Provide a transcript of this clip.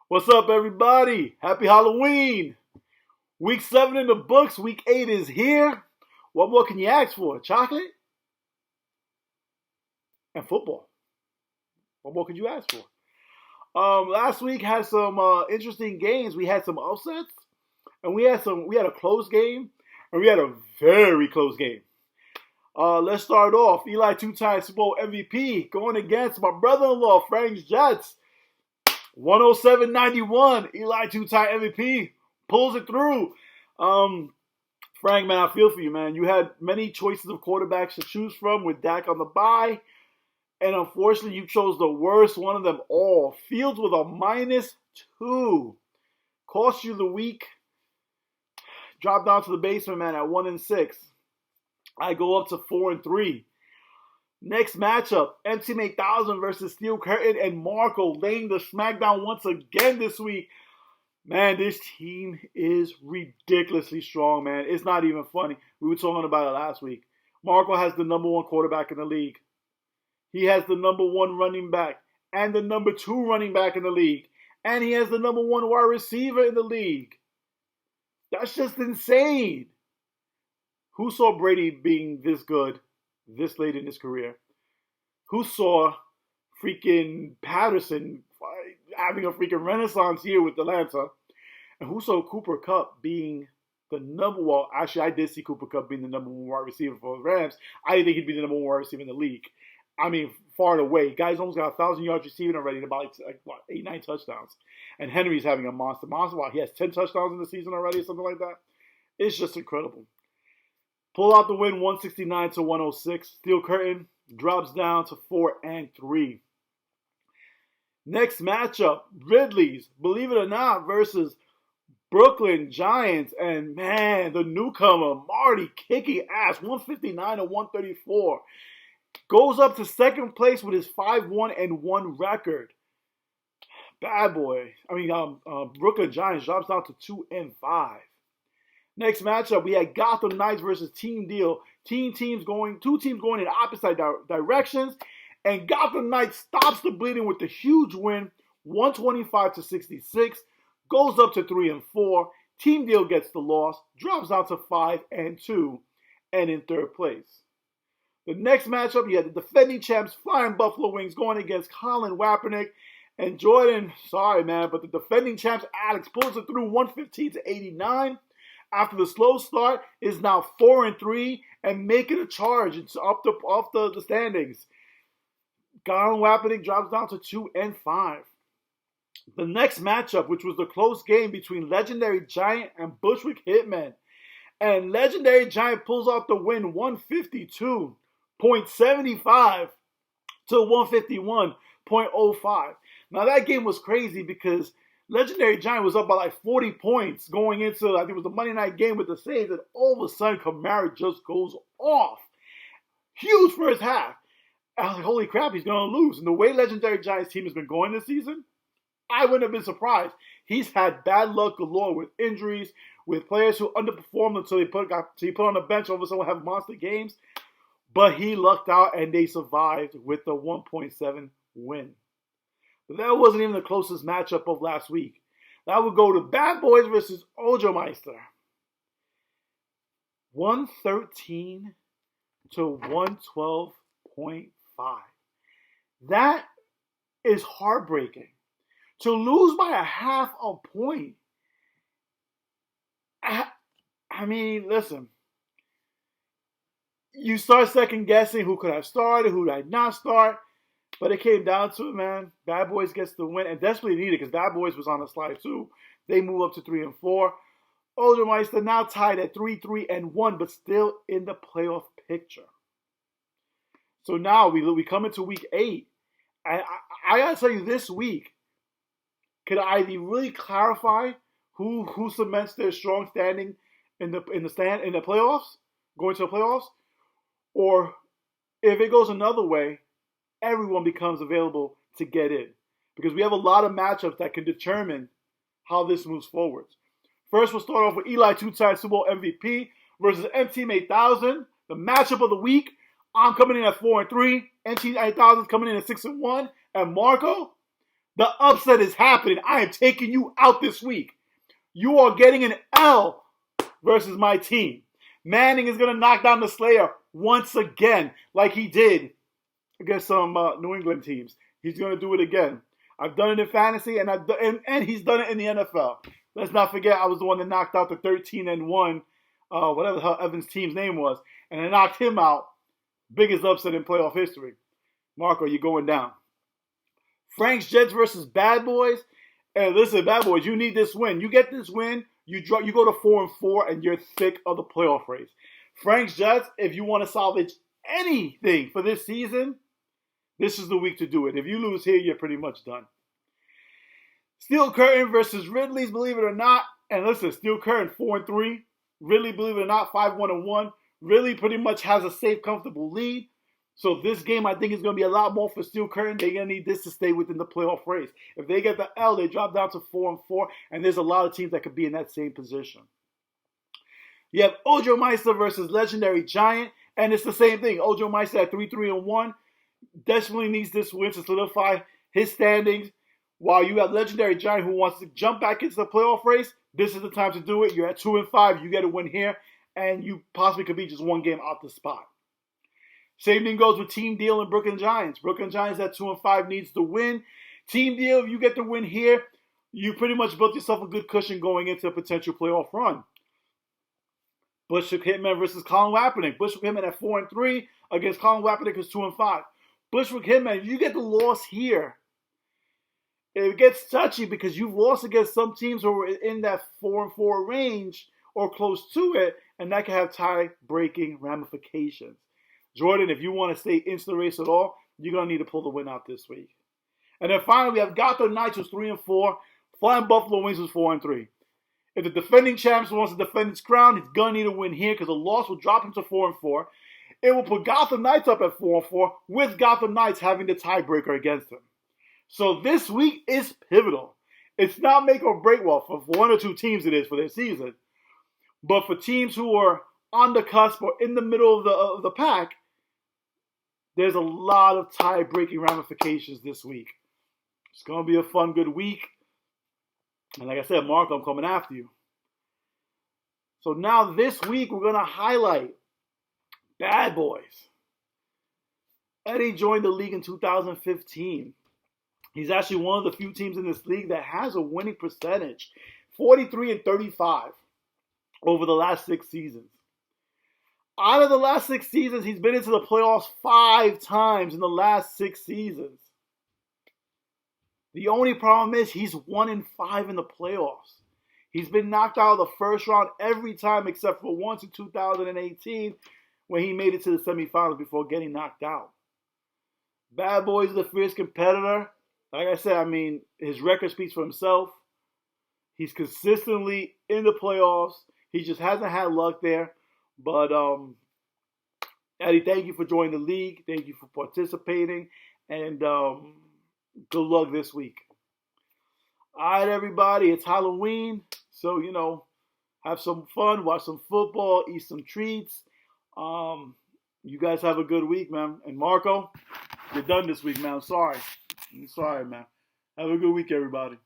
What's up, everybody? Happy Halloween! Week 7 in the books. Week 8 is here. What more can you ask for? Chocolate and football. What more could you ask for? Last week had some interesting games. We had some upsets, and we had a close game, and we had a very close game. Let's start off. Eli, two-time Super Bowl MVP, going against my brother-in-law, Frank's Jets. 107-91. Eli, two-time MVP, pulls it through. Frank, man, I feel for you, man. You had many choices of quarterbacks to choose from with Dak on the bye, and unfortunately, you chose the worst one of them all. Fields with a -2. Cost you the week. Dropped down to the basement, man, at 1-6. I go up to 4-3. Next matchup, MC 8000 versus Steel Curtain and Marco laying the smackdown once again this week. Man, this team is ridiculously strong, man. It's not even funny. We were talking about it last week. Marco has the number 1 quarterback in the league. He has the number 1 running back and the number 2 running back in the league. And he has the number 1 wide receiver in the league. That's just insane. Who saw Brady being this good this late in his career? Who saw freaking Patterson having a freaking renaissance year with Atlanta? And who saw Cooper Kupp being the number one? Actually, I did see Cooper Kupp being the number 1 wide receiver for the Rams. I didn't think he'd be the number 1 wide receiver in the league. I mean, far and away. Guy's almost got 1,000 yards receiving already and about 8, 9 touchdowns. And Henry's having a monster. What, he has 10 touchdowns in the season already or something like that? It's just incredible. Pull out the win, 169-106. Steel Curtain drops down to 4-3. Next matchup, Ridley's, believe it or not, versus Brooklyn Giants. And man, the newcomer, Marty, kicking ass, 159-134. Goes up to second place with his 5-1-1 record. Brooklyn Giants drops down to 2-5. Next matchup, we had Gotham Knights versus Team Deal. Two teams going in opposite directions. And Gotham Knights stops the bleeding with the huge win, 125-66. Goes up to 3-4. Team Deal gets the loss, drops down to 5-2, and in third place. The next matchup, you had the defending champs, Flying Buffalo Wings, going against Colin Kaepernick and Jordan. Sorry, man, but the defending champs, Alex, pulls it through 115-89. After the slow start, is now 4-3 and making a charge. It's up the standings. Colin Kaepernick drops down to 2-5. The next matchup, which was the close game between Legendary Giant and Bushwick Hitman. And Legendary Giant pulls out the win, 152.75 to 151.05. Now that game was crazy because Legendary Giant was up by like 40 points going into, I think it was the Monday night game with the Saints, and all of a sudden Kamara just goes off. Huge first half. I was like, holy crap, he's going to lose. And the way Legendary Giants team has been going this season, I wouldn't have been surprised. He's had bad luck galore with injuries, with players who underperformed until he put on the bench, all of a sudden have monster games. But he lucked out and they survived with the 1.7 win. But that wasn't even the closest matchup of last week. That would go to BadBoys versus Oldmeister. 113-112.5. That is heartbreaking. To lose by a half a point. I mean, listen. You start second guessing who could have started, who did not start. But it came down to it, man. BadBoys gets the win and desperately needed because BadBoys was on the slide too. They move up to 3-4. Oldmeister now tied at 3-1, but still in the playoff picture. So now we come into week 8. I gotta tell you, this week could either really clarify who cements their strong standing in the playoffs, going to the playoffs, or if it goes another way, everyone becomes available to get in. Because we have a lot of matchups that can determine how this moves forward. First, we'll start off with Eli, two-time Super Bowl MVP versus M-Team 8000. The matchup of the week. I'm coming in at 4-3. M-Team 8000 coming in at 6-1. And Marco, The upset is happening. I am taking you out this week. You are getting an L versus my team. Manning is going to knock down the Slayer once again, like he did against some New England teams. He's going to do it again. I've done it in fantasy, and he's done it in the NFL. Let's not forget, I was the one that knocked out the 13-1, whatever the hell Evans' team's name was, and I knocked him out. Biggest upset in playoff history. Marco, you're going down. Frank's Jets versus BadBoys. And listen, BadBoys, you need this win. You get this win, you go to 4-4, and you're thick of the playoff race. Frank's Jets, if you want to salvage anything for this season, this is the week to do it. If you lose here, you're pretty much done. Steel Curtain versus Ridley's, believe it or not. And listen, Steel Curtain 4-3. Ridley, believe it or not, 5-1-1. Ridley pretty much has a safe, comfortable lead. So this game, I think, is going to be a lot more for Steel Curtain. They're going to need this to stay within the playoff race. If they get the L, they drop down to 4-4, and there's a lot of teams that could be in that same position. You have Ojo Meister versus Legendary Giant, and it's the same thing. Ojo Meister at 3-1. Desperately needs this win to solidify his standings. While you have Legendary Giant who wants to jump back into the playoff race, this is the time to do it. You're at 2-5. You get a win here, and you possibly could be just one game out the spot. Same thing goes with Team Deal and Brooklyn Giants. Brooklyn Giants at 2-5 needs to win. Team Deal, if you get the win here, you pretty much built yourself a good cushion going into a potential playoff run. Bushwick Hitman versus Colin Kaepernick. Bushwick Hitman at 4-3 against Colin Kaepernick is 2-5. Bushwick Hitman, if you get the loss here, it gets touchy because you've lost against some teams who are in that 4-4 range or close to it, and that can have tie-breaking ramifications. Jordan, if you want to stay into the race at all, you're going to need to pull the win out this week. And then finally, we have Gotham Knights who's 3-4. Flying Buffalo Wings was 4-3. If the defending champs wants to defend his crown, he's going to need a win here because a loss will drop him to 4-4. It will put Gotham Knights up at 4-4 with Gotham Knights having the tiebreaker against him. So this week is pivotal. It's not make or break, well, for one or two teams it is for their season. But for teams who are on the cusp or in the middle of the pack, there's a lot of tie-breaking ramifications this week. It's going to be a fun, good week. And like I said, Marco, I'm coming after you. So now this week, we're going to highlight BadBoys. Eddie joined the league in 2015. He's actually one of the few teams in this league that has a winning percentage. 43-35 over the last 6 seasons. Out of the last 6 seasons, he's been into the playoffs 5 times in the last 6 seasons. The only problem is he's 1-5 in the playoffs. He's been knocked out of the first round every time except for once in 2018 when he made it to the semifinals before getting knocked out. BadBoys is a fierce competitor. Like I said, I mean, his record speaks for himself. He's consistently in the playoffs. He just hasn't had luck there. But, Eddie, thank you for joining the league. Thank you for participating. And good luck this week. All right, everybody. It's Halloween. So, have some fun. Watch some football. Eat some treats. You guys have a good week, man. And Marco, you're done this week, man. I'm sorry, man. Have a good week, everybody.